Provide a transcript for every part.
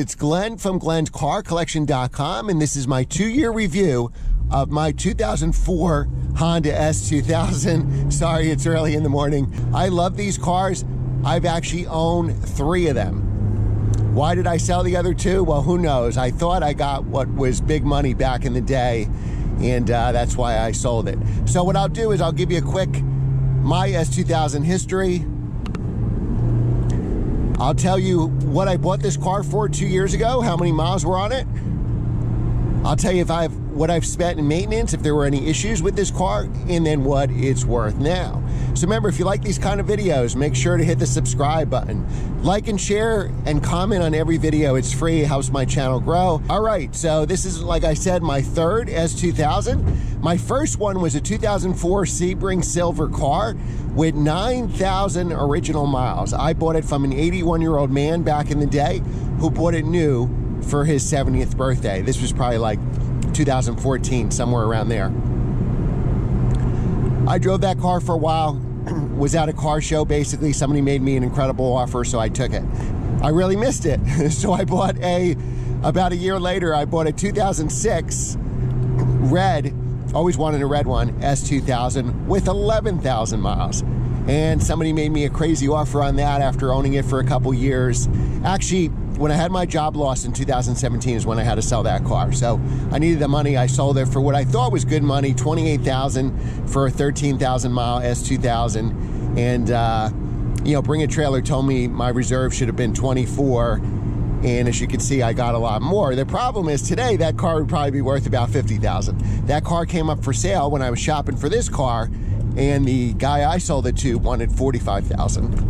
It's Glenn from glenscarcollection.com, and this is my 2-year review of my 2004 Honda S2000. Sorry, it's early in the morning. I love these cars. I've actually owned 3 of them. Why did I sell the other 2? Well, who knows? I thought I got what was big money back in the day, and that's why I sold it. So what I'll do is I'll give you a quick my S2000 history. I'll tell you what I bought this car for 2 years ago, how many miles were on it. I'll tell you what I've spent in maintenance, if there were any issues with this car, and then what it's worth now. So remember, if you like these kind of videos, make sure to hit the subscribe button. Like and share and comment on every video. It's free, it helps my channel grow. All right, so this is, like I said, my 3rd S2000. My first one was a 2004 Sebring Silver car with 9,000 original miles. I bought it from an 81-year-old man back in the day who bought it new for his 70th birthday. This was probably like 2014, somewhere around there. I drove that car for a while, was at a car show basically. Somebody made me an incredible offer, so I took it. I really missed it. So I bought about a year later, I bought a 2006 red, always wanted a red one, S2000 with 11,000 miles. And somebody made me a crazy offer on that after owning it for a couple years. Actually, when I had my job lost in 2017 is when I had to sell that car. So I needed the money. I sold it for what I thought was good money, $28,000 for a 13,000 mile S2000. And, you know, Bring a Trailer told me my reserve should have been 24. And as you can see, I got a lot more. The problem is today, that car would probably be worth about $50,000. That car came up for sale when I was shopping for this car, and the guy I sold it to wanted $45,000.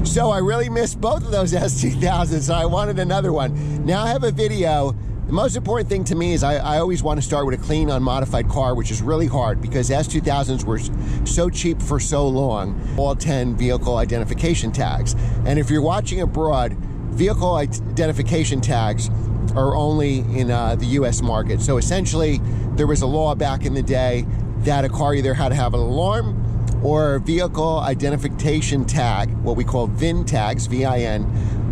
So I really missed both of those S2000s, so I wanted another one. Now I have a video. The most important thing to me is I always want to start with a clean, unmodified car, which is really hard because S2000s were so cheap for so long. All 10 vehicle identification tags. And if you're watching abroad, vehicle identification tags are only in the US market. So essentially, there was a law back in the day that a car either had to have an alarm or a vehicle identification tag, what we call VIN tags, VIN,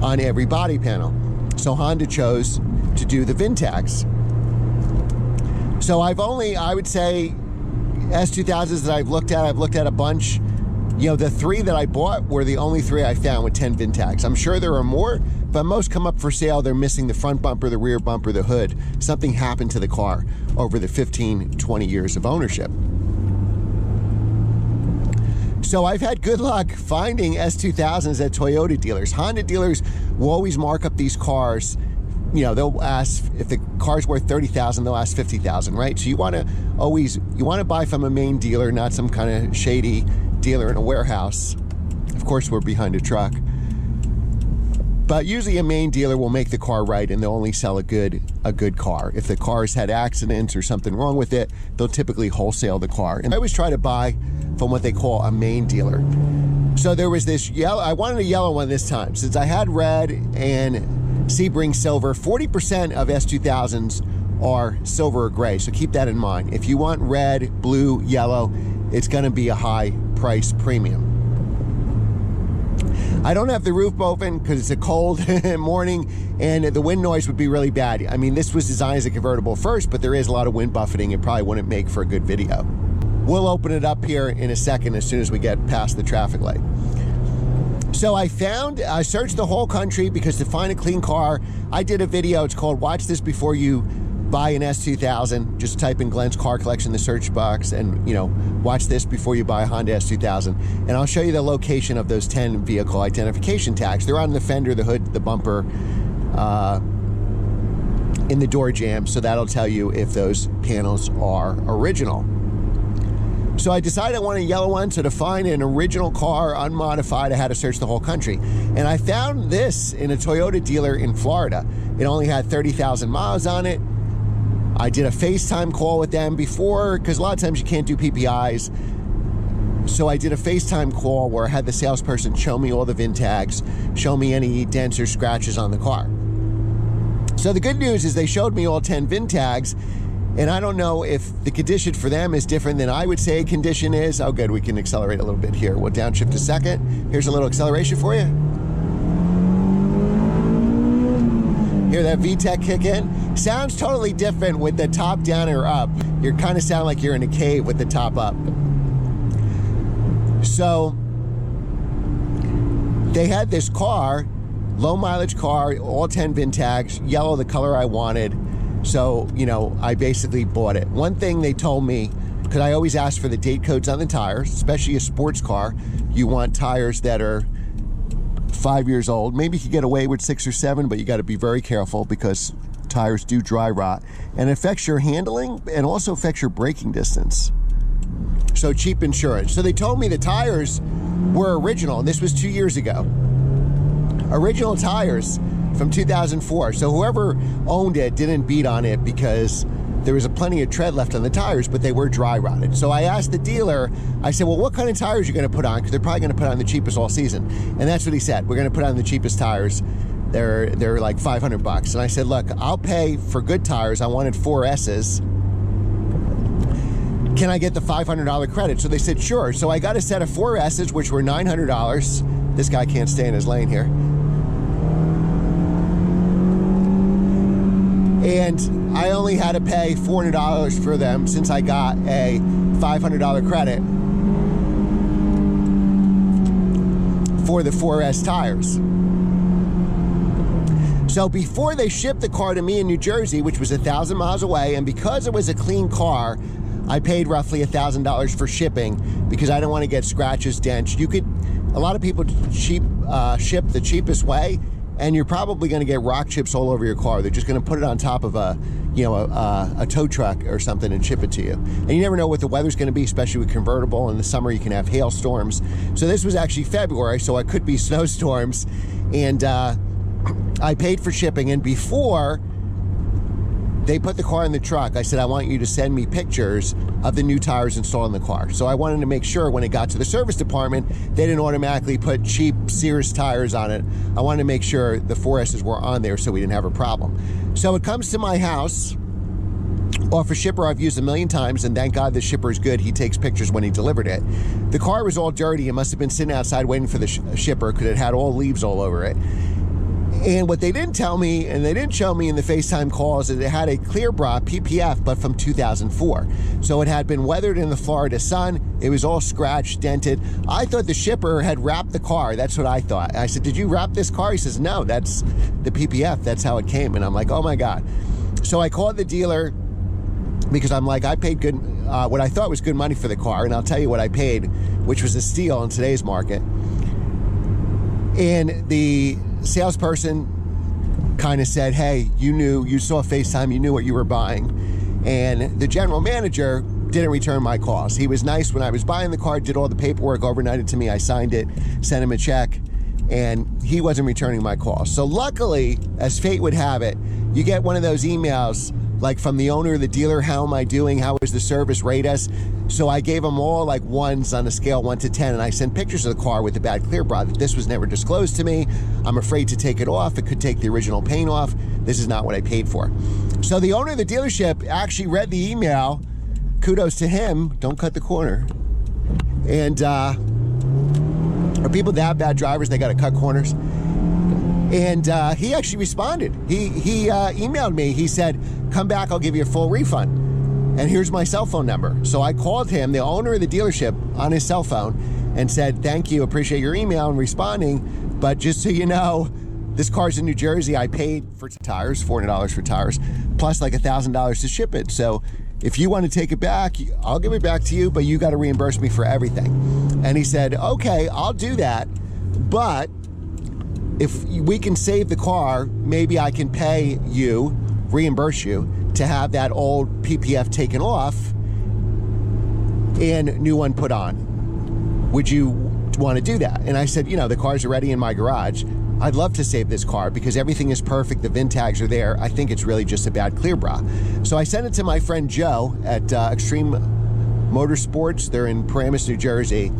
on every body panel. So Honda chose to do the VIN tags. So I've only, I would say, S2000s that I've looked at a bunch. You know, the 3 that I bought were the only 3 I found with 10 VIN tags. I'm sure there are more, but most come up for sale. They're missing the front bumper, the rear bumper, the hood. Something happened to the car over the 15, 20 years of ownership. So I've had good luck finding S2000s at Toyota dealers. Honda dealers will always mark up these cars. You know, they'll ask, if the car's worth $30,000, they'll ask $50,000, right? So you want to buy from a main dealer, not some kind of shady dealer in a warehouse. Of course, we're behind a truck. But usually a main dealer will make the car right, and they'll only sell a good car. If the car's had accidents or something wrong with it, they'll typically wholesale the car. And I always try to buy from what they call a main dealer. So there was this yellow, I wanted a yellow one this time. Since I had red and Sebring Silver, 40% of S2000s are silver or gray, so keep that in mind. If you want red, blue, yellow, it's gonna be a high price premium. I don't have the roof open because it's a cold morning and the wind noise would be really bad. I mean, this was designed as a convertible first, but there is a lot of wind buffeting. It probably wouldn't make for a good video. We'll open it up here in a second as soon as we get past the traffic light. So I searched the whole country because to find a clean car, I did a video. It's called Watch This Before You Buy an S2000. Just type in Glenn's Car Collection in the search box and, you know, watch this before you buy a Honda S2000. And I'll show you the location of those 10 vehicle identification tags. They're on the fender, the hood, the bumper, in the door jamb. So that'll tell you if those panels are original. So I decided I wanted a yellow one, so to find an original car, unmodified, I had to search the whole country. And I found this in a Toyota dealer in Florida. It only had 30,000 miles on it. I did a FaceTime call with them before, because a lot of times you can't do PPIs. So I did a FaceTime call where I had the salesperson show me all the VIN tags, show me any dents or scratches on the car. So the good news is they showed me all 10 VIN tags, and I don't know if the condition for them is different than I would say condition is. Oh good, we can accelerate a little bit here. We'll downshift a second. Here's a little acceleration for you. Hear that VTEC kick in? Sounds totally different with the top down or up. You kind of sound like you're in a cave with the top up. So they had this car, low mileage car, all 10 VIN tags, yellow, the color I wanted. So, you know, I basically bought it. One thing they told me, because I always ask for the date codes on the tires, especially a sports car, you want tires that are 5 years old. Maybe you could get away with 6 or 7, but you got to be very careful because tires do dry rot. And it affects your handling and also affects your braking distance. So cheap insurance. So they told me the tires were original, and this was 2 years ago. Original tires from 2004. So whoever owned it didn't beat on it because there was plenty of tread left on the tires, but they were dry rotted. So I asked the dealer, I said, well, what kind of tires are you going to put on? Because they're probably going to put on the cheapest all season. And that's what he said. We're going to put on the cheapest tires. They're like $500. And I said, look, I'll pay for good tires. I wanted 4S's. Can I get the $500 credit? So they said, sure. So I got a set of 4S's, which were $900. This guy can't stay in his lane here. And I only had to pay $400 for them since I got a $500 credit for the 4S tires. So before they shipped the car to me in New Jersey, which was 1,000 miles away, and because it was a clean car, I paid roughly $1,000 for shipping because I don't want to get scratches, dents. A lot of people ship the cheapest way, and you're probably going to get rock chips all over your car. They're just going to put it on top of a tow truck or something and ship it to you. And you never know what the weather's going to be, especially with convertible. In the summer, you can have hailstorms. So this was actually February, so it could be snowstorms. And I paid for shipping. And before they put the car in the truck, I said, I want you to send me pictures of the new tires installed in the car. So I wanted to make sure when it got to the service department, they didn't automatically put cheap Sears tires on it. I wanted to make sure the 4S's were on there so we didn't have a problem. So it comes to my house off a shipper I've used a million times, and thank God the shipper is good. He takes pictures when he delivered it. The car was all dirty. It must have been sitting outside waiting for the shipper because it had all leaves all over it. And what they didn't tell me, and they didn't show me in the FaceTime calls, is it had a clear bra PPF, but from 2004. So it had been weathered in the Florida sun. It was all scratched, dented. I thought the shipper had wrapped the car. That's what I thought. I said, did you wrap this car? He says, no, that's the PPF. That's how it came. And I'm like, oh my God. So I called the dealer because I'm like, I paid good, what I thought was good money for the car. And I'll tell you what I paid, which was a steal in today's market. And the salesperson kind of said, hey, you saw FaceTime, you knew what you were buying. And the general manager didn't return my calls. He was nice when I was buying the car, did all the paperwork, overnighted to me. I signed it, sent him a check, and he wasn't returning my calls. So luckily, as fate would have it, you get one of those emails like from the owner of the dealer, how am I doing? How is the service? Rate us. So I gave them all like ones on a scale 1 to 10, and I sent pictures of the car with the bad clear bra. This was never disclosed to me. I'm afraid to take it off. It could take the original paint off. This is not what I paid for. So the owner of the dealership actually read the email. Kudos to him. Don't cut the corner. And are people that bad drivers? They got to cut corners. And he actually responded. He emailed me. He said, come back, I'll give you a full refund. And here's my cell phone number. So I called him, the owner of the dealership, on his cell phone and said, thank you, appreciate your email and responding. But just so you know, this car's in New Jersey. I paid for tires, $400 for tires, plus like $1,000 to ship it. So if you want to take it back, I'll give it back to you, but you got to reimburse me for everything. And he said, okay, I'll do that. But if we can save the car, maybe I can pay you, reimburse you, to have that old PPF taken off and new one put on. Would you want to do that? And I said, you know, the car's already in my garage. I'd love to save this car because everything is perfect. The VIN tags are there. I think it's really just a bad clear bra. So I sent it to my friend Joe at Extreme Motorsports. They're in Paramus, New Jersey.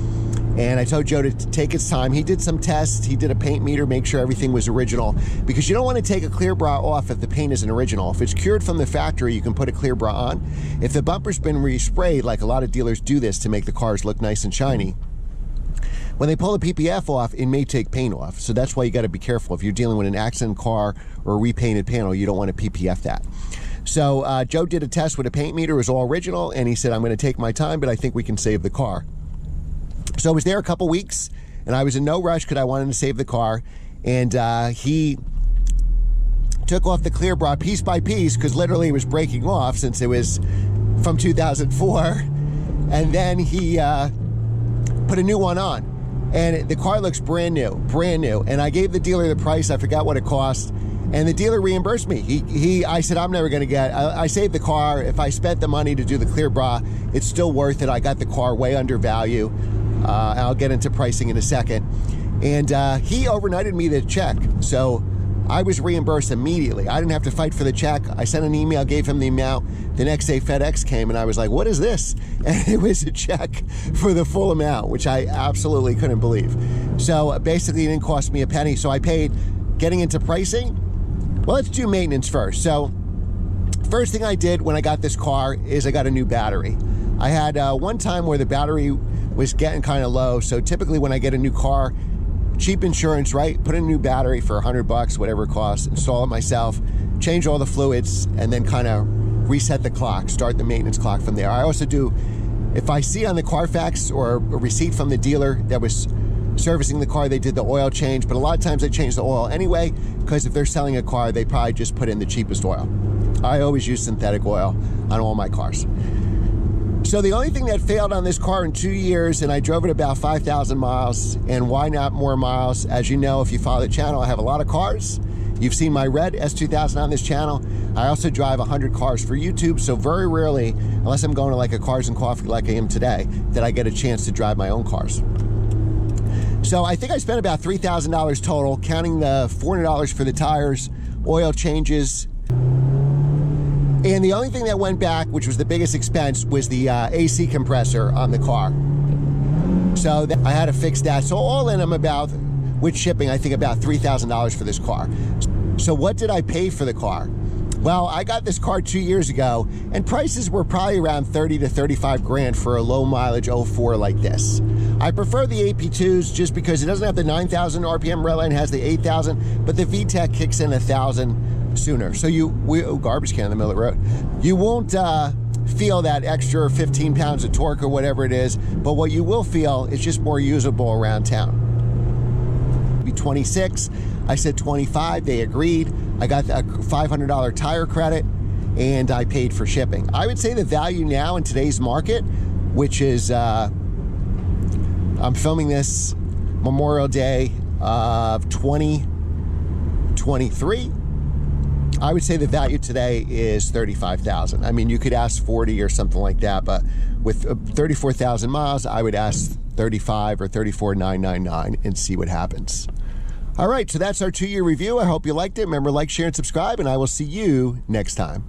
And I told Joe to take his time. He did some tests. He did a paint meter, make sure everything was original. Because you don't want to take a clear bra off if the paint isn't original. If it's cured from the factory, you can put a clear bra on. If the bumper's been resprayed, like a lot of dealers do this to make the cars look nice and shiny, When they pull the PPF off, it may take paint off. So that's why you got to be careful. If you're dealing with an accident car or a repainted panel, you don't want to PPF that. So Joe did a test with a paint meter. It was all original, and he said, I'm going to take my time, but I think we can save the car. So I was there a couple weeks, and I was in no rush because I wanted to save the car. And he took off the clear bra piece by piece because literally it was breaking off since it was from 2004. And then he put a new one on. And the car looks brand new, brand new. And I gave the dealer the price. I forgot what it cost. And the dealer reimbursed me. I said, I'm never going to get, I saved the car. If I spent the money to do the clear bra, it's still worth it. I got the car way under value. I'll get into pricing in a second. And he overnighted me the check. So I was reimbursed immediately. I didn't have to fight for the check. I sent an email, gave him the amount. The next day FedEx came and I was like, what is this? And it was a check for the full amount, which I absolutely couldn't believe. So basically it didn't cost me a penny. So I paid. Getting into pricing, well, let's do maintenance first. So first thing I did when I got this car is I got a new battery. I had one time where the battery was getting kind of low. So typically when I get a new car, cheap insurance, right? Put in a new battery for $100, whatever it costs, install it myself, change all the fluids, and then kind of reset the clock, start the maintenance clock from there. I also do, if I see on the Carfax or a receipt from the dealer that was servicing the car, they did the oil change, but a lot of times they change the oil anyway, because if they're selling a car, they probably just put in the cheapest oil. I always use synthetic oil on all my cars. So the only thing that failed on this car in 2 years, and I drove it about 5,000 miles, and why not more miles? As you know, if you follow the channel, I have a lot of cars. You've seen my red S2000 on this channel. I also drive 100 cars for YouTube, so very rarely, unless I'm going to like a Cars and Coffee like I am today, that I get a chance to drive my own cars. So I think I spent about $3,000 total, counting the $400 for the tires, oil changes. And the only thing that went back, which was the biggest expense, was the AC compressor on the car. So I had to fix that. So all in, I'm about, with shipping, I think about $3,000 for this car. So what did I pay for the car? Well, I got this car 2 years ago, and prices were probably around 30 to 35 grand for a low mileage 04 like this. I prefer the AP2s just because it doesn't have the 9,000 RPM redline, has the 8,000, but the VTEC kicks in 1,000 sooner. So garbage can in the middle of the road. You won't feel that extra 15 pounds of torque or whatever it is, but what you will feel is just more usable around town. Be 26, I said 25, they agreed. I got a $500 tire credit, and I paid for shipping. I would say the value now in today's market, which is, I'm filming this Memorial Day of 2023. I would say the value today is $35,000. I mean, you could ask 40 or something like that, but with 34,000 miles, I would ask 35 or 34,999 and see what happens. All right, so that's our 2-year review. I hope you liked it. Remember, like, share, and subscribe, and I will see you next time.